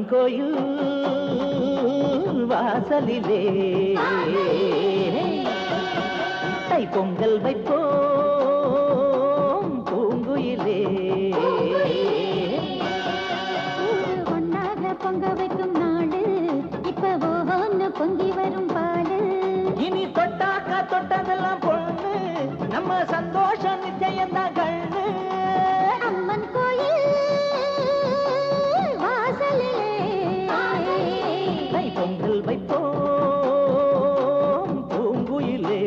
அம்மன் கோயில் வாசலிலே தை பொங்கல் வைப்போம் பூங்குயிலே. ஒன்னாக பொங்க வைக்கும் நாடு இப்ப ஒவ்வொன்னு பொங்கி வரும் பாடு. இனி தொட்டாக்கா தொட்டதெல்லாம் பொண்ணு நம்ம சந்தோஷம் நிச்சயம்தான் கண்ணு. அம்மன் கோயில் வாசலிலே தை பொங்கல் வைப்போம் பூங்குயிலே.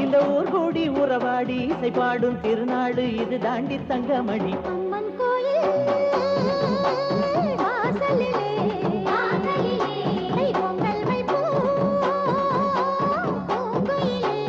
இந்த ஊர் கூடி உறவாடி இசை பாடும் திருநாடு இது தாண்டி தங்கமணி. அம்மன் கோயில் வாசலிலே தை பொங்கல் வைப்போம் பூங்குயிலே.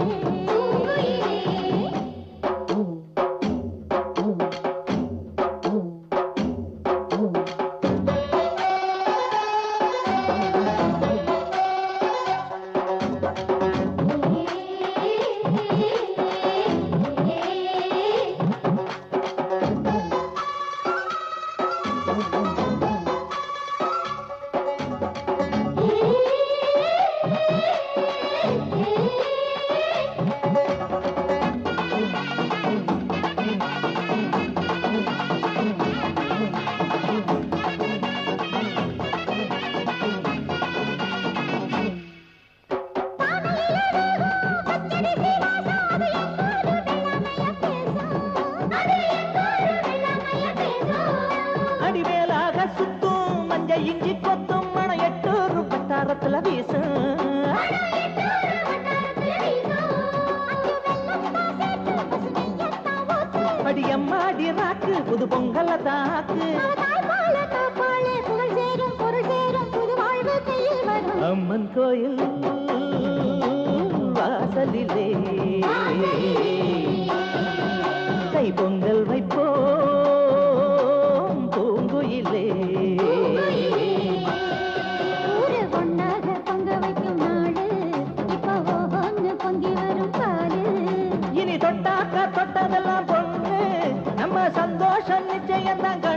அடிவேலாக சுத்தும் மஞ்ச இஞ்சி கொத்தும் மண எட்டூர் பட்டாரத்துல வீசும். அடியம்மாடி ராக்கு புது பொங்கல தாக்கு. அம்மன் கோயில் வாசலிலே தை பொங்கல் வைப்போம் பூங்குயிலே. ஒன்னாக பொங்க வைக்கும் நாடு இப்ப ஒவ்வொன்னு பொங்கி வரும் பாடு. இனி தொட்டாக்கா தொட்டதெல்லாம் பொண்ணு நம்ம சந்தோஷம் நிச்சயம் தான்.